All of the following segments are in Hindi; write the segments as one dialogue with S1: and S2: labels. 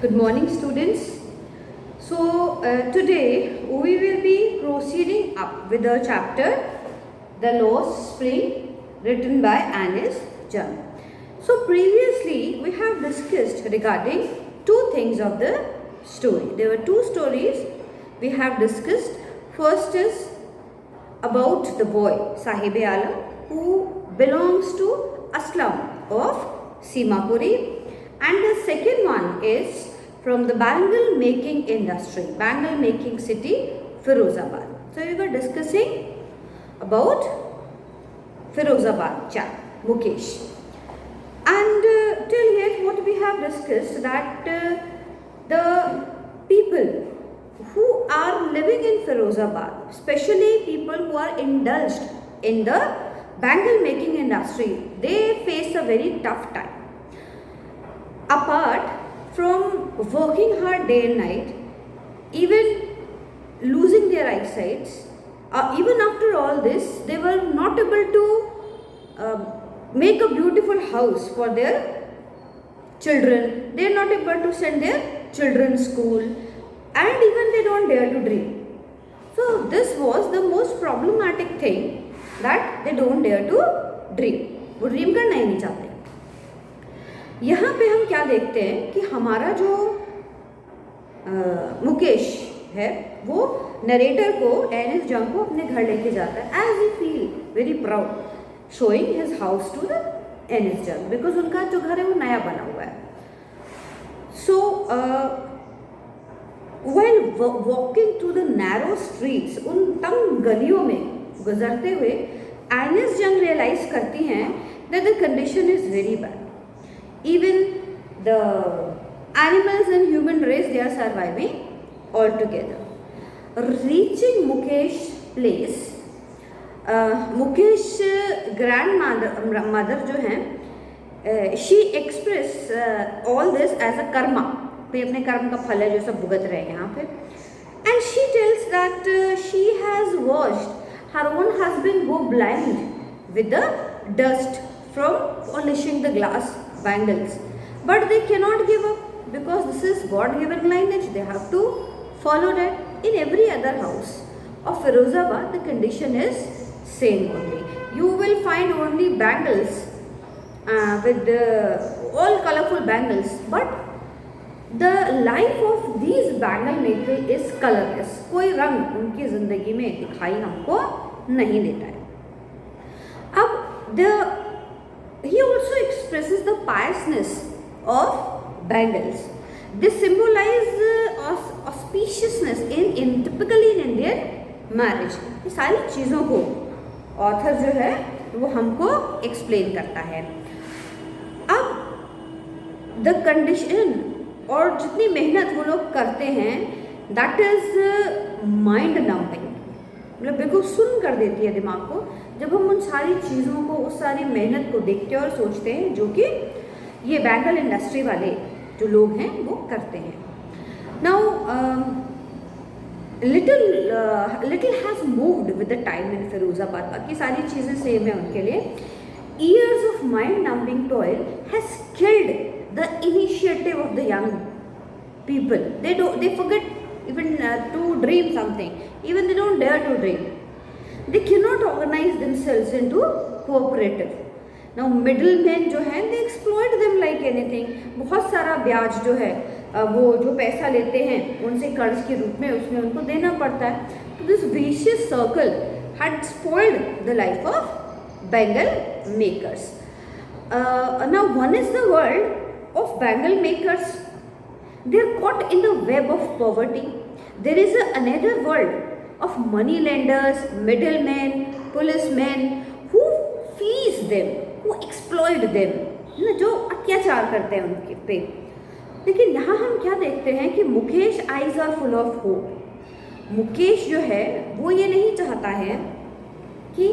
S1: Good morning, students. Today we will be proceeding up with the chapter The Lost Spring, written by Anis Jung. So previously we have discussed regarding two things of the story. There were two stories we have discussed. First is about the boy Sahib Alam, who belongs to Aslam of Simapuri, and the second one is from the bangle making industry, bangle making city Firozabad. So we were discussing about Firozabad chap Mukesh, and till here what we have discussed that the people who are living in Firozabad, especially people who are indulged in the bangle making industry, they face a very tough time. Apart from working hard day and night, even losing their eyesight, even after all this, they were not able to make a beautiful house for their children. They are not able to send their children to school, and even they don't dare to dream. So this was the most problematic thing, that they don't dare to dream. वो ड्रीम करना ही नहीं चाहते. यहाँ पे हम क्या देखते हैं कि हमारा जो मुकेश है वो नरेटर को, एनिस जंग को अपने घर लेके जाता है, as he feel very proud showing his house to the Anees Jung, because उनका जो घर है वो नया बना हुआ है. सो while walking through the narrow streets, उन तंग गलियों में गुजरते हुए एनिस जंग रियलाइज करती हैं that the condition is very bad. Even the animals and human race, they are surviving all together. Reaching Mukesh place, Mukesh grandmother जो हैं, she express all this as a karma. वे अपने कर्म का फल है जो सब भुगत रहे हैं यहाँ पे. And she tells that she has watched her own husband go blind with the dust from polishing the glass bangles, but they cannot give up because this is God given lineage. They have to follow that. In every other house of Firozabad, the condition is same only. You will find only bangles with all colorful bangles, but the life of these bangle maker is colorless. कोई रंग उनकी जिंदगी में दिखाई हमको नहीं देता है. अब he also expresses the piousness of bangles. They symbolize auspiciousness in typically in Indian marriage. ये सारी चीज़ों को ऑथर जो है वो हमको एक्सप्लेन करता है. अब द कंडीशन और जितनी मेहनत वो लोग करते हैं, दैट इज माइंड नंबिंग, मतलब बिल्कुल सुन कर देती है दिमाग को जब हम उन सारी चीज़ों को, उस सारी मेहनत को देखते हैं और सोचते हैं जो कि ये बैंगल इंडस्ट्री वाले जो लोग हैं वो करते हैं. Now little has moved with the time in Firozabad. बाकी सारी चीज़ें सेम है उनके लिए. Years of mind numbing toil has killed the initiative of the young people. They forget even to dream something, even they don't dare to dream. They cannot organize themselves into cooperative. Now middlemen जो हैं, they exploit them like anything. बहुत सारा ब्याज जो है वो जो पैसा लेते हैं उनसे कर्ज के रूप में, उसमें उनको देना पड़ता है. तो this vicious circle had spoiled the life of bangle makers. Now one is the world of bangle makers. They are caught in the web of poverty. There is another world of money lenders, middlemen, policemen who fees them, who exploit them, ना जो अत्याचार करते हैं उनके पे. लेकिन यहाँ हम क्या देखते हैं कि Mukesh eyes are full of hope. Mukesh जो है वो ये नहीं चाहता है कि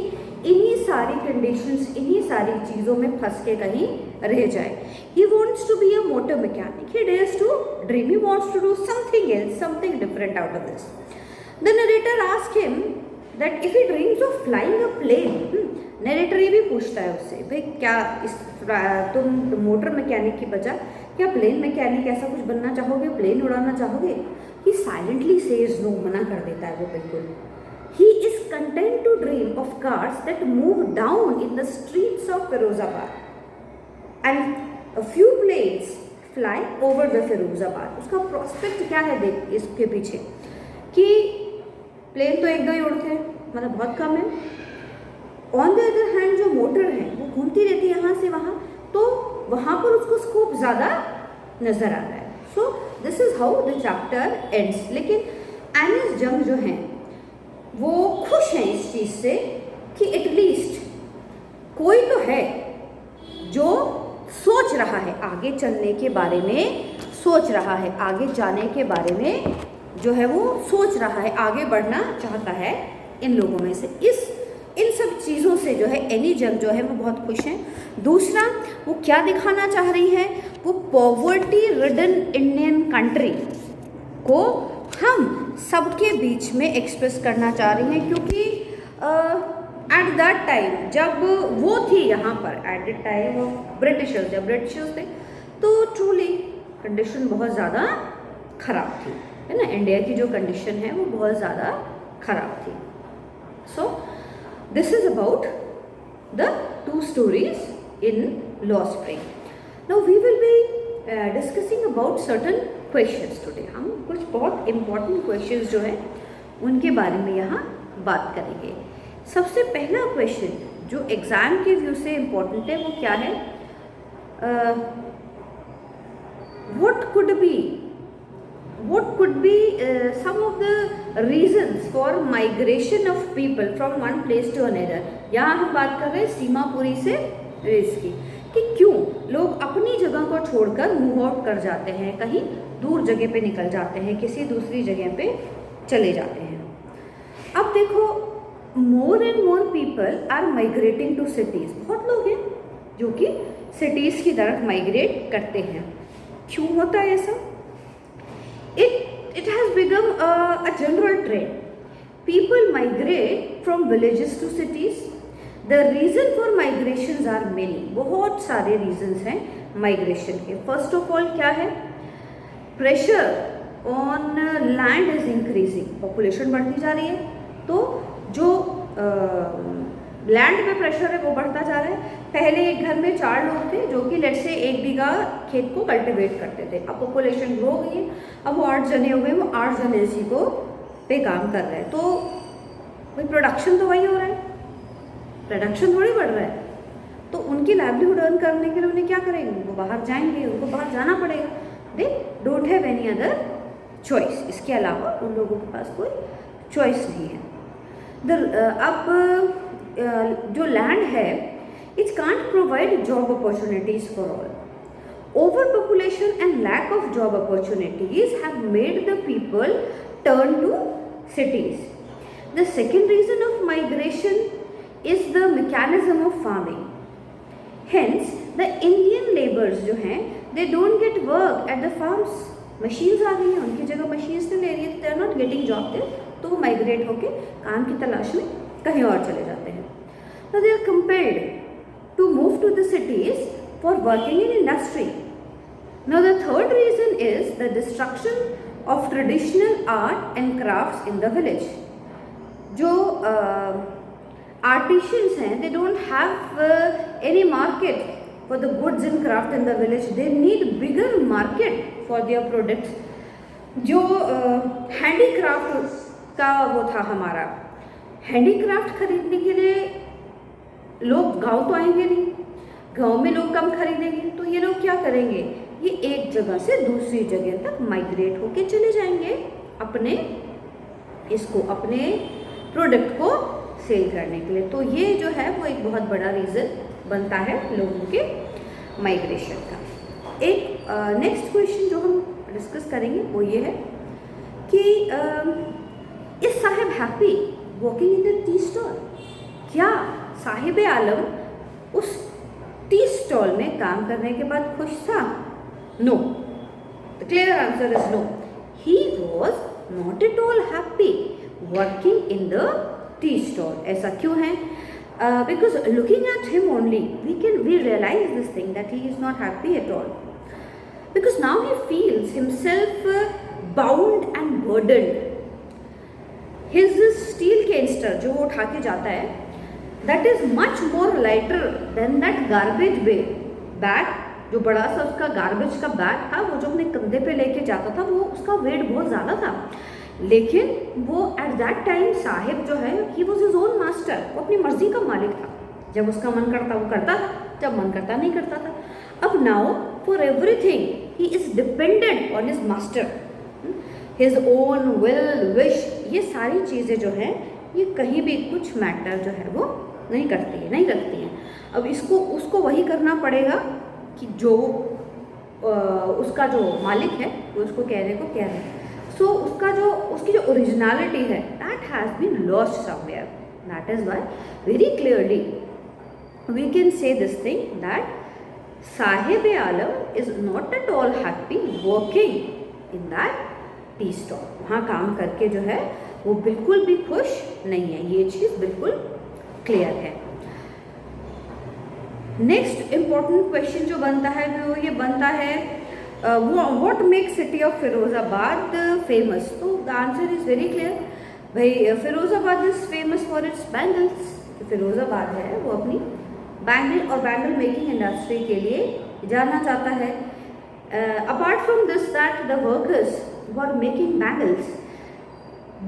S1: इन्हीं सारी कंडीशंस, इन्हीं सारी चीज़ों में फंस के कहीं रह जाए. He wants to be a motor mechanic. He dares to dream. He wants to do something else, something different out of this. The narrator asks him that if he dreams of flying a plane, narrator ये भी पूछता है उससे, भाई क्या इस तुम मोटर मैकेनिक की बजाय क्या प्लेन मैकेनिक ऐसा कुछ बनना चाहोगे, प्लेन उड़ाना चाहोगे? ही साइलेंटली सेज नो, मना कर देता है वो बिल्कुल। He is content to dream of cars that move down in the streets of Firozabad and a few planes fly over the Firozabad. उसका प्रोस्पेक्ट क्या है देख इसके पीछे, कि प्लेन तो एक दो ही उड़ते हैं, मतलब बहुत कम है। ऑन द अदर हैंड जो मोटर है वो घूमती रहती है यहाँ से वहाँ, तो वहाँ पर उसको स्कोप ज़्यादा नज़र आ रहा है। सो this is how the chapter ends. लेकिन एनिस जंग जो हैं वो खुश हैं इस चीज़ से कि एटलीस्ट कोई तो है जो सोच रहा है आगे चलने के बारे में, सोच रहा है आगे जाने के बारे में, जो है वो सोच रहा है, आगे बढ़ना चाहता है इन लोगों में से। इन सब चीज़ों से जो है एनी जंग जो है वो बहुत खुश हैं। दूसरा, वो क्या दिखाना चाह रही है, वो पॉवर्टी रिडन इंडियन कंट्री को हम सबके बीच में एक्सप्रेस करना चाह रही हैं, क्योंकि एट दैट टाइम जब वो थी यहाँ पर, at the time of Britishers, जब ब्रिटिशर्स थे तो ट्रूली कंडीशन बहुत ज़्यादा ख़राब थी, है ना। इंडिया की जो कंडीशन है वो बहुत ज़्यादा ख़राब थी। So this is about the two stories in लॉ Spring. Now we will be discussing about certain questions today. हम कुछ बहुत इम्पॉर्टेंट क्वेश्चंस जो हैं उनके बारे में यहाँ बात करेंगे। सबसे पहला क्वेश्चन जो एग्ज़ाम के व्यू से इम्पॉर्टेंट है वो क्या है, what could be some of the reasons for migration of people from one place to another। यहाँ हम बात कर रहे हैं सीमापुरी से रेस की, कि क्यों लोग अपनी जगह को छोड़कर मूव आउट कर जाते हैं, कहीं दूर जगह पे निकल जाते हैं, किसी दूसरी जगह पे चले जाते हैं। अब देखो, more and more people are migrating to cities. बहुत लोग हैं जो कि सिटीज़ की तरफ माइग्रेट करते हैं। क्यों होता है ऐसा? It has become a general trend. People migrate from villages to cities. The reason for migrations are many. बहुत सारे reasons हैं migration के। First of all क्या है? Pressure on land is increasing. Population बढ़ती जा रही है, तो जो लैंड पे प्रेशर है वो बढ़ता जा रहा है। पहले एक घर में 4 लोग थे जो कि लेट से 1 बीघा खेत को कल्टिवेट करते थे। अब पॉपुलेशन ग्रो हो गई है, अब वो 8 जने हो गए, वो 8 जने इसी को पे काम कर रहे हैं। तो भाई प्रोडक्शन तो वही हो रहा है, प्रोडक्शन थोड़ी बढ़ रहा है। तो उनकी लाइवलीहुड अर्न करने के लिए उन्हें क्या करेंगे, वो बाहर जाएंगे, उनको बाहर जाना पड़ेगा। दे don't have any other choice. इसके अलावा उन लोगों के पास कोई चॉइस नहीं है। अब जो लैंड है, it can't provide job opportunities for all. Overpopulation and lack of job opportunities have made the people turn to cities. The second reason of migration is the mechanism of farming. Hence, the Indian laborers जो हैं, they don't get work at the farms. Machines आ गई हैं, उनकी जगह मशीन्स ने ले रही है, they are not getting job there, तो वो माइग्रेट होके काम की तलाश में कहीं और चले जाते हैं। Now they are compelled to move to the cities for working in industry. Now the third reason is the destruction of traditional art and crafts in the village. जो artisans हैं, they don't have any market for the goods and craft in the village. They need bigger market for their products. जो handicraft का वो था हमारा, handicraft खरीदने के लिए लोग गांव तो आएंगे नहीं, गांव में लोग कम खरीदेंगे, तो ये लोग क्या करेंगे, ये एक जगह से दूसरी जगह तक माइग्रेट होके चले जाएंगे अपने प्रोडक्ट को सेल करने के लिए। तो ये जो है वो एक बहुत बड़ा रीज़न बनता है लोगों के माइग्रेशन का। एक नेक्स्ट क्वेश्चन जो हम डिस्कस करेंगे वो ये है कि is Sahib happy walking in the tea stall? क्या साहिब आलम उस टी स्टॉल में काम करने के बाद खुश था? No, the clear answer is no. He was not at all happy working in the tea stall. ऐसा क्यों है? Because looking at him only, we realize this thing that he is not happy at all. because now he feels himself bound and burdened. His steel canister जो वो उठा के जाता है, that is much more lighter than that garbage bag, जो बड़ा सा उसका गार्बेज का बैग था, वो जो अपने कंधे पे लेके जाता था, वो उसका वेट बहुत ज़्यादा था. लेकिन वो एट दैट टाइम साहिब जो है, he was his own master, वो अपनी मर्जी का मालिक था. जब उसका मन करता वो करता था, जब मन करता नहीं करता था. अब now for everything he is dependent on his master, his own will, wish. ये सारी चीज़ें जो हैं, ये कहीं भी कुछ मैटर जो है वो नहीं करती हैं. अब इसको उसको वही करना पड़ेगा कि जो उसका जो मालिक है वो उसको कहने को कह रहे हैं. सो उसकी जो ओरिजिनलिटी है, that has been lost somewhere. That is why very clearly we can say this thing that Sahib Alam is not at all happy working in that tea stall. वहाँ काम करके जो है वो बिल्कुल भी खुश नहीं है. ये चीज़ बिल्कुल क्लियर है. नेक्स्ट इम्पॉर्टेंट क्वेश्चन जो बनता है वो ये बनता है, what makes city of Firozabad famous. तो the answer is very clear. भाई Firozabad is famous for its bangles. Firozabad है वो अपनी बैंगल और बैंगल मेकिंग इंडस्ट्री के लिए जाना जाता है. Apart from this that the workers who are making bangles,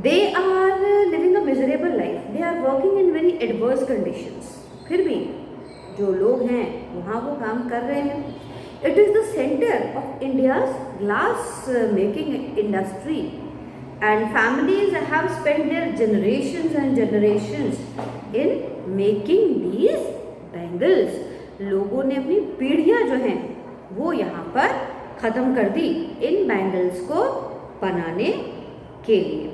S1: they are living a miserable life. They are working in very adverse conditions. फिर भी जो लोग हैं वहाँ वो काम कर रहे हैं. It is the center of India's glass making industry, and families have spent their generations and generations in making these bangles. लोगों ने अपनी पीढ़ियाँ जो हैं वो यहाँ पर ख़त्म कर दी इन बैंगल्स को बनाने के लिए.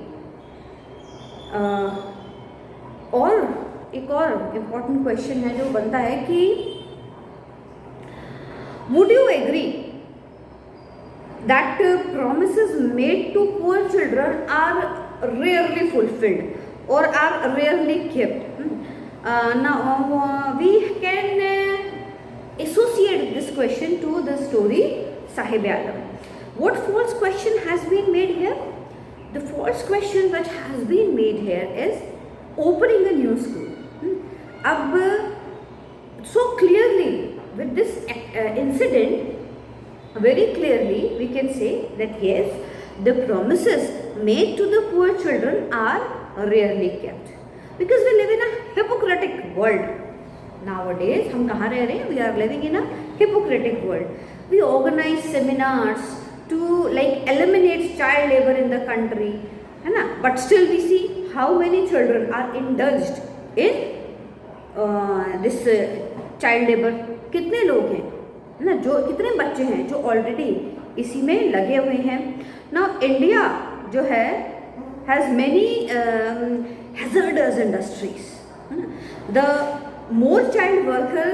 S1: और एक और इम्पॉर्टेंट क्वेश्चन है जो बनता है कि would you agree that promises made to poor children are rarely fulfilled or are rarely kept. Now we can associate this question to the story Sahib Alam. What false question has been made here? The false question that has been made here is opening a new school. अब so clearly with this incident, very clearly we can say that yes, the promises made to the poor children are rarely kept, because we live in a hypocritic world nowadays. हम कहाँ रह रहे हैं? We are living in a hypocritic world. We organize seminars to like eliminate child labor in the country, है ना? But still we see how many children are indulged in this child labor. कितने लोग हैं ना, जो कितने बच्चे हैं जो ऑलरेडी इसी में लगे हुए हैं. Now India जो है has many hazardous industries. The more child worker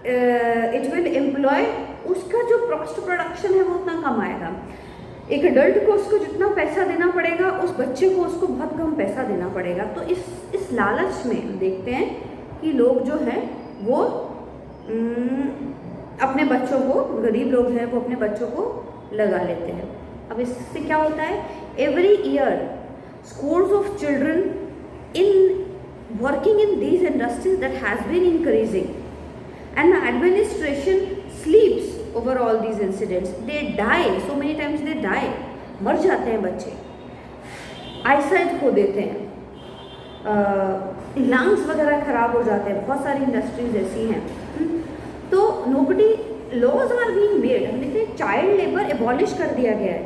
S1: it will employ, उसका जो कॉस्ट प्रोडक्शन है वो उतना कम आएगा. एक अडल्ट को उसको जितना पैसा देना पड़ेगा, उस बच्चे को उसको बहुत कम पैसा देना पड़ेगा. तो इस लालच में हम देखते हैं कि लोग जो हैं वो अपने बच्चों को, गरीब लोग हैं वो अपने बच्चों को लगा लेते हैं. अब इससे क्या होता है? Every year scores of children in working in these industries that has been increasing, and the administration sleeps over all these incidents. They die, so many times they die. मर जाते हैं बच्चे, आईसाइट खो देते हैं, लंग्स वगैरह खराब हो जाते हैं. बहुत सारी इंडस्ट्रीज ऐसी हैं. तो nobody laws are being made. हम देखते हैं चाइल्ड लेबर एबॉलिश कर दिया गया है,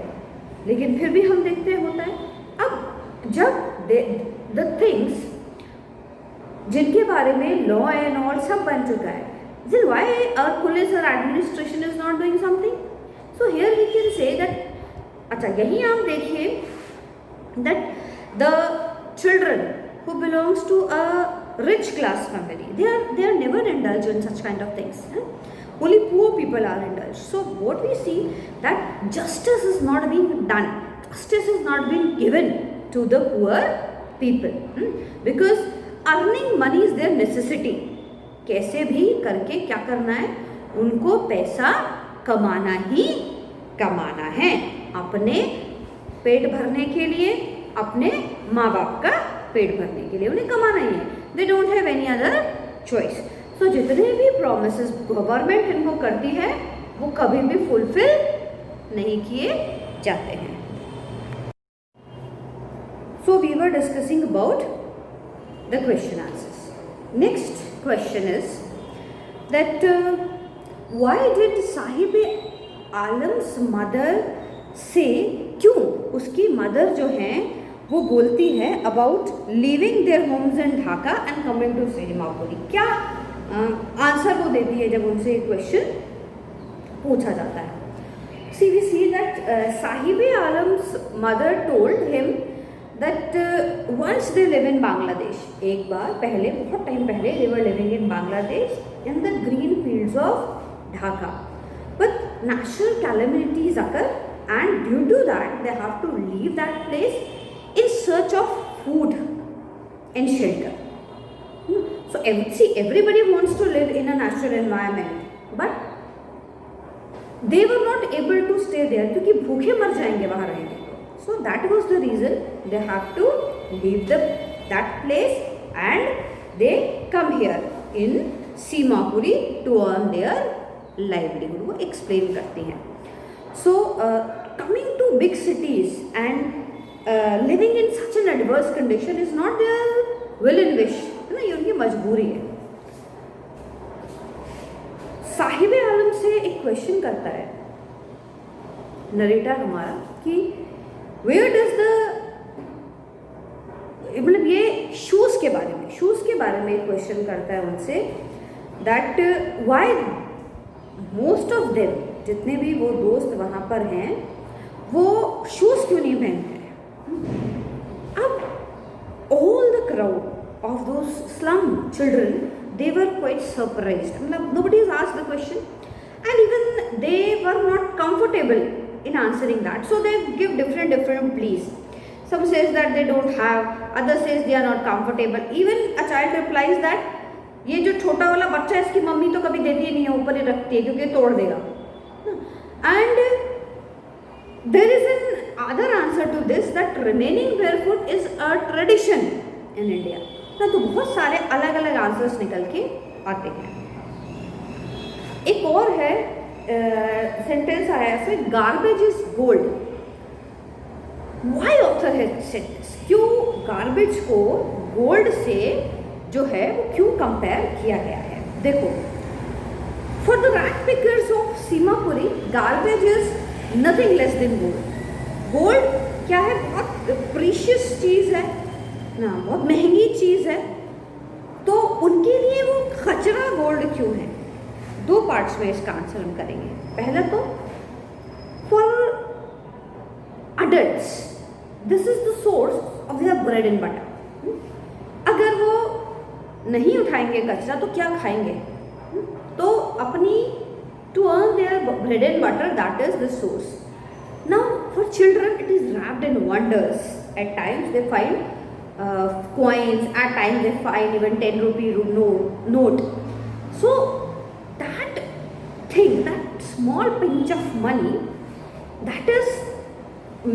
S1: लेकिन फिर भी हम देखते हैं होता है. अब जब द थिंग्स जिनके बारे में लॉ एंड ऑल सब बन चुका है, then why our police or administration is not doing something? So here we can say that, अच्छा यही आप देखिए that the children who belongs to a rich class family, they are never indulged in such kind of things. Only poor people are indulged. So what we see that justice is not being done, justice is not being given to the poor people, because earning money is their necessity. कैसे भी करके क्या करना है, उनको पैसा कमाना ही कमाना है, अपने पेट भरने के लिए, अपने माँ बाप का पेट भरने के लिए उन्हें कमाना ही है। They don't have any other choice. So जितने भी प्रोमिसेस गवर्नमेंट इनको करती है वो कभी भी फुलफिल नहीं किए जाते हैं। So we were discussing about the question answers. Next question is that why did Sahib Alam's mother say, क्यों उसकी मदर जो हैं वो बोलती है about living their homes in Dhaka and coming to Seemapuri. क्या आंसर वो देती है जब उनसे क्वेश्चन पूछा जाता है? See we see that Sahib Alam's mother told him that once they live in Bangladesh, एक बार पहले, बहुत टाइम पहले, they were living in Bangladesh in the green fields of Dhaka, but natural calamities occur and due to that they have to leave that place in search of food and shelter. So see, everybody wants to live in a natural environment but they were not able to stay there क्योंकि भूखे मर जाएंगे वहाँ रहेंगे। So that was the reason they have to leave that place and they come here in Simapuri to earn their livelihood। वो explain करती हैं। So coming to big cities and living in such an adverse condition is not their will and wish, है ना, ये उनकी मजबूरी है। साहिब आलम से एक क्वेश्चन करता है नरेटर हमारा कि वेयर डज द, मतलब ये शूज के बारे में एक क्वेश्चन करता है उनसे that why most of them, जितने भी वो दोस्त वहाँ पर हैं वो शूज़ क्यों नहीं पहनते हैं? अब all the crowd of those slum children they were quite surprised, मतलब nobody has asked the question and even they were not comfortable in answering that, so they give different pleas. Some says that they don't have, others says they are not comfortable. Even a child replies that ये जो छोटा वाला बच्चा है इसकी मम्मी तो कभी देती ही नहीं है, ऊपर ही रखती है क्योंकि तोड़ देगा। And there is an other answer to this that remaining barefoot is a tradition in India। तो बहुत सारे अलग अलग आंसर्स निकल के आते हैं। एक और है सेंटेंस आया है, garbage is gold. Why author has said this, क्यों गार्बेज को गोल्ड से जो है वो क्यों कंपेयर किया गया है? देखो, for the rat pickers of Seemapuri garbage is nothing less than gold. Gold क्या है? बहुत प्रीशियस चीज है ना, बहुत महंगी चीज है, तो उनके लिए वो खचरा गोल्ड क्यों है? दो पार्ट्स में इसका आंसर हम करेंगे। पहला तो for adults this is the source of their bread and butter. अगर वो नहीं उठाएंगे कचरा तो क्या खाएंगे? तो अपनी to earn their bread and butter, that is the source. Now for children it is wrapped in wonders. At times they find coins, at times they find even 10 rupee note. So that thing, that small pinch of money, that is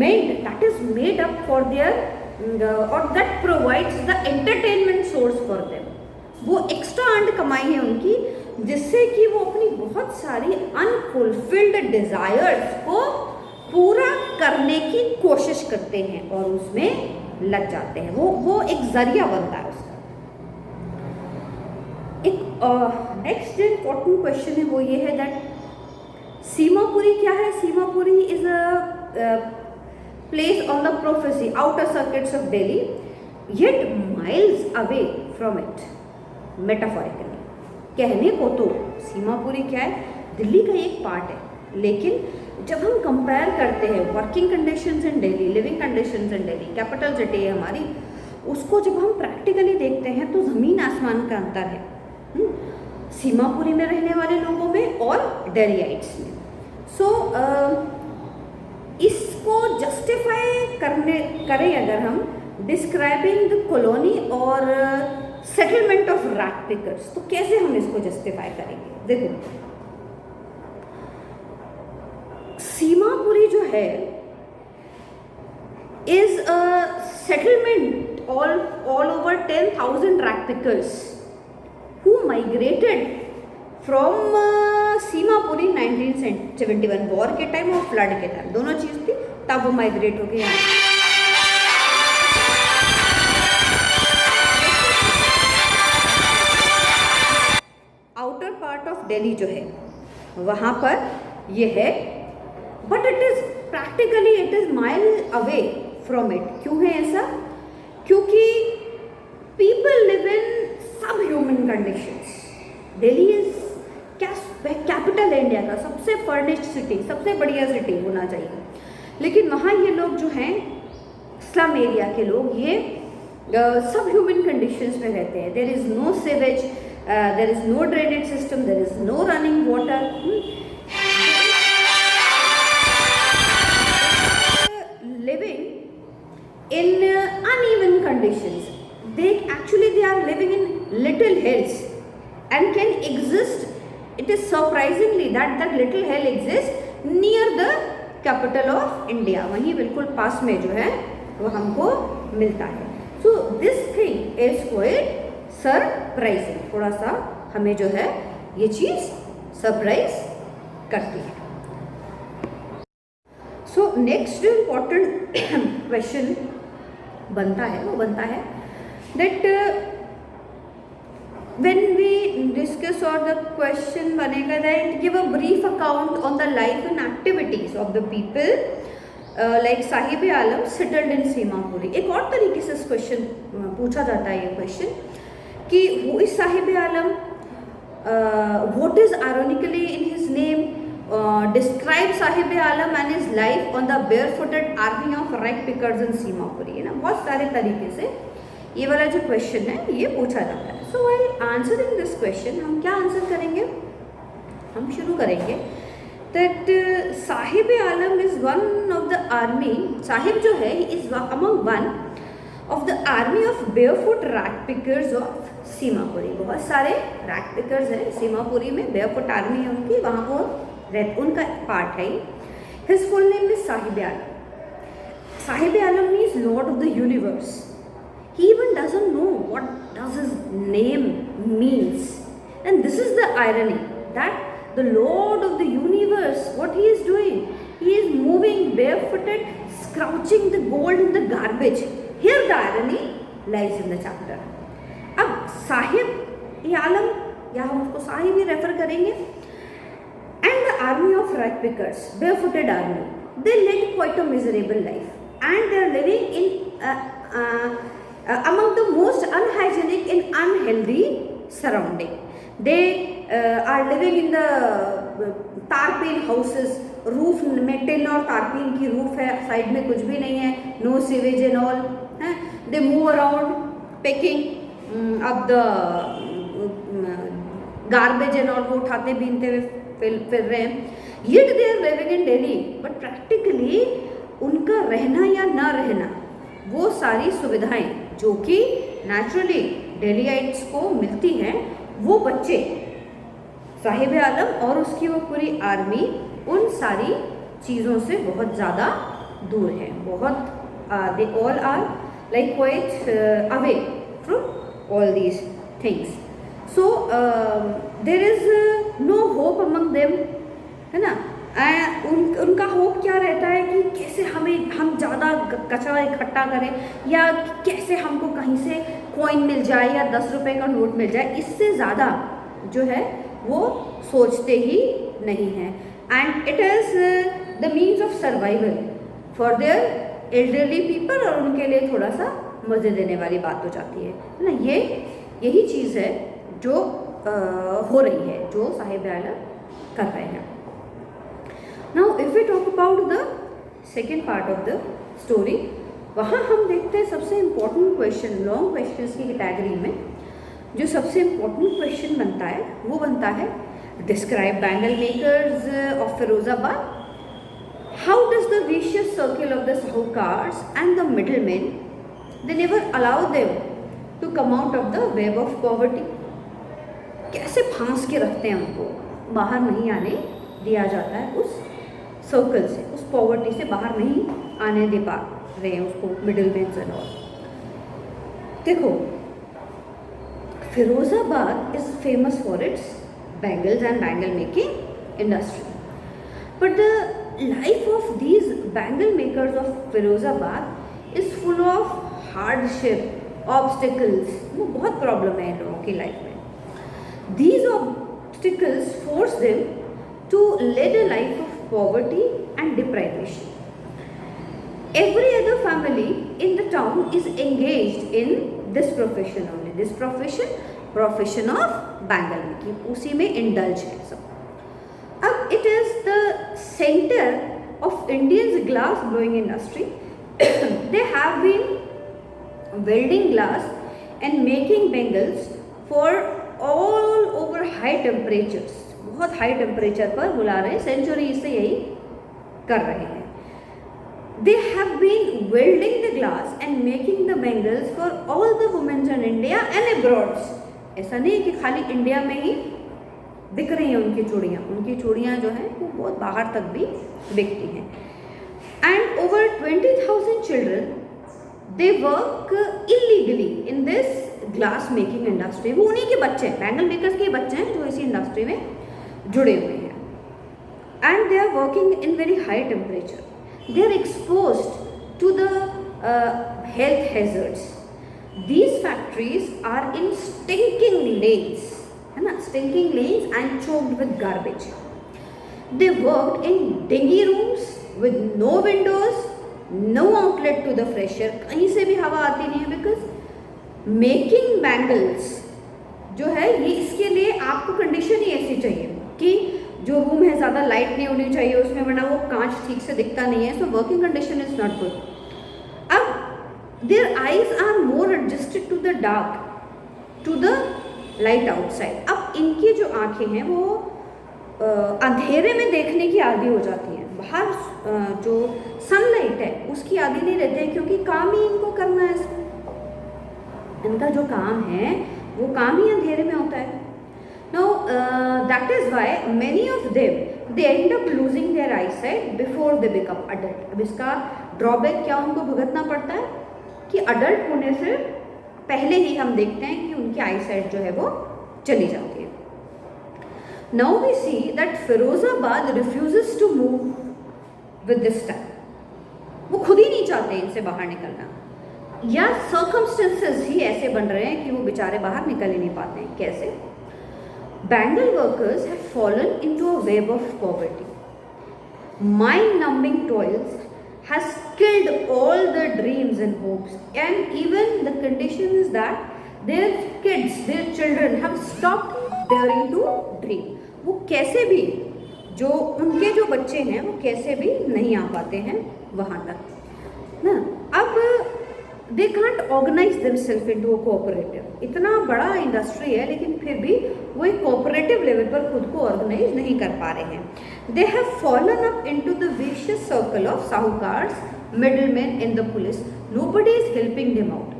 S1: made up for their or that provides the entertainment source for them। वो एक्स्ट्रा अर्न कमाई है उनकी, जिससे कि वो अपनी बहुत सारी अनफुलफिल्ड डिजायर्स को पूरा करने की कोशिश करते हैं और उसमें लग जाते हैं। वो एक जरिया बनता है उसका। एक नेक्स्ट इम्पोर्टेंट क्वेश्चन है, वो ये है दैट सीमापुरी क्या है? Seemapuri is a place on the prophecy outer circuits of Delhi, yet miles away from it. Metaphorically कहने को तो सीमापुरी क्या है? दिल्ली का एक पार्ट है, लेकिन जब हम कंपेयर करते हैं वर्किंग कंडीशंस इन दिल्ली, लिविंग कंडीशंस इन दिल्ली, कैपिटल सिटी है हमारी, उसको जब हम प्रैक्टिकली देखते हैं तो ज़मीन आसमान का अंतर है सीमापुरी में रहने वाले लोगों में और डेरियाइट्स में। सो इसको जस्टिफाई करें अगर हम डिस्क्राइबिंग द कॉलोनी और सेटलमेंट ऑफ रैट पिकर्स, तो कैसे हम इसको जस्टिफाई करेंगे? देखो, सीमापुरी जो है is a settlement all over 10,000 rag pickers who migrated from Seemapuri 1971 war के टाइम और फ्लड के टाइम, दोनों चीज़ थी, तब वो माइग्रेट हो गए यहाँ। आउटर पार्ट ऑफ दिल्ली जो है वहाँ पर ये है, but it is practically it is mile away from it. क्यों है ऐसा? क्योंकि पीपल लिव इन सब human conditions. Delhi is capital है इंडिया का, सबसे फर्निश्ड सिटी, सबसे बढ़िया सिटी होना चाहिए, लेकिन वहाँ ये लोग जो हैं स्लम एरिया के लोग, ये सब ह्यूमन कंडीशंस में रहते हैं। There is no sewage, there is no drainage system, there is no running water, in uneven conditions. They are living in little hills and can exist. It is surprisingly that little hill exists near the capital of India. वहीं बिल्कुल पास में जो है वो हमको मिलता है। So this thing is quite surprising. थोड़ा सा हमें जो है ये चीज़ सरप्राइज करती है। So next important question बनता है that when we discuss or the question बनेगा that give a brief account on the life and activities of the people like Sahib Alam settled in Seemapuri. एक और तरीके से इस क्वेश्चन पूछा जाता है ये क्वेश्चन कि who is Sahib Alam, what is ironically in his name, describe Sahib Alam and his life on the barefooted army of rag pickers in Seemapuri. है ना, बहुत सारे तरीके से ये वाला जो क्वेश्चन है ये पूछा जाता है। सो व्हाइल आंसरिंग दिस क्वेश्चन हम क्या आंसर करेंगे, हम शुरू करेंगे that Sahib Alam is one of the army, Sahib जो है is among one of the army of barefoot rag pickers of Seemapuri. बहुत सारे रैग पिकर्स हैं सीमापुरी में, बेयरफुट आर्मी है उनकी, वहाँ वो उनका पार्ट है। His full name is Sahib Alam. Sahib Alam means Lord of the universe. He even doesn't know what does his name means, and this is the irony that the Lord of the universe, what he is doing, he is moving barefooted, scrouching the gold in the garbage. Here the irony lies in the chapter. अब साहिब आलम, या हम उसको साहिब ही रेफर करेंगे, and the army of rag pickers, barefooted army, they led quite a miserable life, and they are living in among the most unhygienic and unhealthy surrounding. They are living in the tarpaulin houses. Roof में टिन और तारपीन की रूफ है, साइड में कुछ भी नहीं है, no sewage and all. They move around picking up the garbage and all, वो उठाते बीनते हुए फिर रहे हैं। Yet they are living in Delhi, but practically उनका रहना या ना रहना, वो सारी सुविधाएं जो कि नेचुरली दिल्लीइट्स को मिलती हैं, वो बच्चे साहिब आलम और उसकी वो पूरी आर्मी उन सारी चीज़ों से बहुत ज़्यादा दूर है। बहुत they all are like quite away from all these things. So there is no hope among them, है ना। उनका होप क्या रहता है कि कैसे हम ज़्यादा कचरा इकट्ठा करें, या कैसे हमको कहीं से कॉइन मिल जाए या 10 रुपए का नोट मिल जाए, इससे ज़्यादा जो है वो सोचते ही नहीं हैं। And it is the means of survival for their elderly people, और उनके लिए थोड़ा सा मज़े देने वाली बात हो जाती है ना। यही चीज़ है जो हो रही है, जो साहिब आलम कर रहे हैं। Now if we talk about the second part of the story, वहाँ हम देखते हैं सबसे इम्पोर्टेंट क्वेश्चन, लॉन्ग क्वेश्चंस की कैटेगरी में जो सबसे इम्पोर्टेंट क्वेश्चन बनता है वो बनता है describe bangle makers of Firozabad. How does the vicious circle of the sahukars and the middleman they never allow them to come out of the web of poverty. कैसे फांस के रखते हैं उनको, बाहर नहीं आने दिया जाता है उस सर्कल से, उस पॉवर्टी से बाहर नहीं आने दे पा रहे हैं उसको, मिडिल मैन एंड ऑल। देखो, Firozabad is famous for its bangles and bangle making industry, but the life of these bangle makers of Firozabad is full of hardship, obstacles. वो बहुत प्रॉब्लम है इन लोगों की लाइफ में। These obstacles force them to lead a life of poverty and deprivation. Every other family in the town is engaged in this profession only. This profession of bangle making, उसी में indulge है सब। अब it is the center of India's glass blowing industry. They have been welding glass and making bangles for all over high temperatures. बहुत high temperature पर बुला रहे हैं, centuries से यही कर रहे हैं। They have been welding the glass and making the bangles for all the women in India and abroad. ऐसा नहीं कि खाली इंडिया में ही बिक रही हैं उनकी चूड़ियाँ जो हैं वो बहुत बाहर तक भी बिकती हैं। And over 20,000 children they work illegally in this glass making industry. वो उन्हीं के बच्चे हैं, बैंगल मेकर्स के बच्चे हैं जो इसी इंडस्ट्री में जुड़े हुए हैं। And they are working in very high temperature. They are exposed to the health hazards. These factories are in stinking lanes, है ना, stinking lanes and choked with garbage. They worked in dingy rooms with no windows, no outlet to the fresh air. कहीं से भी हवा आती नहीं है, because making bangles जो है ये, इसके लिए आपको कंडीशन ही ऐसी चाहिए कि जो रूम है ज़्यादा लाइट नहीं होनी चाहिए उसमें, वरना वो कांच ठीक से दिखता नहीं है। So working condition is not good. अब their eyes are more adjusted to the dark to the light outside. अब इनकी जो आंखें हैं वो अंधेरे में देखने की आदी हो जाती हैं, बाहर जो सनलाइट है उसकी आदी नहीं रहती है, क्योंकि काम ही इनको करना है। इसमें इनका जो काम है वो काम ही अंधेरे में होता है। Now that is why many of them they end up losing their eyesight before they become adult. अब इसका ड्रॉबैक क्या उनको भुगतना पड़ता है कि अडल्ट होने से पहले ही हम देखते हैं कि उनकी आईसाइट जो है वो चली जाती है। Now we see that Firozabad refuses to move with this time. वो खुद ही नहीं चाहते इनसे बाहर निकलना, या circumstances ही ऐसे बन रहे हैं कि वो बेचारे बाहर निकल ही नहीं पाते हैं। कैसे? Bangle workers have fallen into a web of poverty. Mind-numbing toils has killed all their dreams and hopes, and even the condition is that their kids, their children have stopped daring to dream. वो कैसे भी, जो उनके जो बच्चे हैं वो कैसे भी नहीं आ पाते हैं वहाँ तक ना। अब they can't organize themselves into a cooperative. इतना बड़ा इंडस्ट्री है लेकिन फिर भी वो एक कोऑपरेटिव लेवल पर खुद को ऑर्गेनाइज नहीं कर पा रहे हैं। They have fallen up into the vicious circle of sahukars, middlemen in the police. Nobody is helping them out.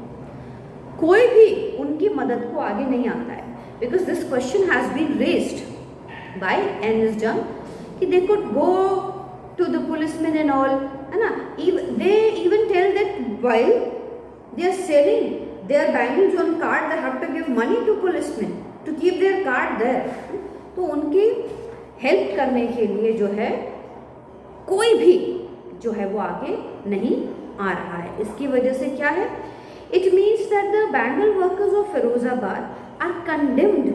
S1: कोई भी उनकी मदद को आगे नहीं आता है, because this question has been raised by N.S. Jung कि they could go to the policemen and all, है ना। They even tell that while they are selling their bangles on card, they have to give money to policemen to keep their card there. तो उनकी हेल्प करने के लिए जो है कोई भी जो है वो आगे नहीं आ रहा है। इसकी वजह से क्या है? It means that the bangle workers of Firozabad are condemned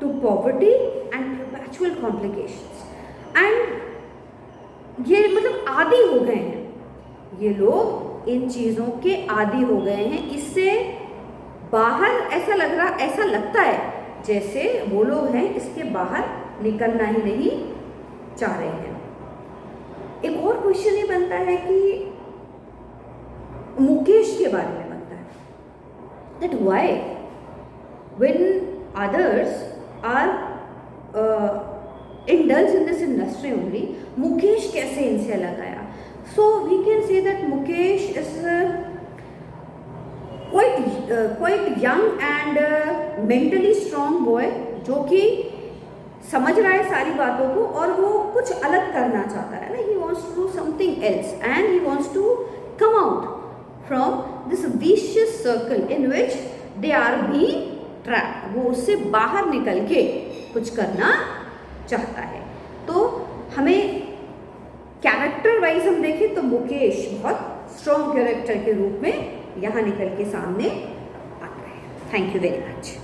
S1: to poverty and perpetual complications. And ये मतलब आदी हो गए हैं, ये लोग इन चीज़ों के आदी हो गए हैं। इससे बाहर ऐसा लगता है जैसे वो लोग हैं इसके बाहर निकलना ही नहीं चाह रहे हैं। एक और क्वेश्चन ये बनता है कि मुकेश के बारे में बनता है, that why when others are indulged in this industry only, Mukesh कैसे इनसे अलग आया? So we can say that Mukesh is quite young and mentally strong boy, जो कि समझ रहा है सारी बातों को और वो कुछ अलग करना चाहता है ना। He wants wants to do something else and he wants to come out from this vicious circle in which they are being trapped. वो उससे बाहर निकल के कुछ करना चाहता है. तो हमें कैरेक्टर वाइज हम देखें तो मुकेश बहुत स्ट्रॉन्ग कैरेक्टर के रूप में यहाँ निकल के सामने आता है. Thank you very much.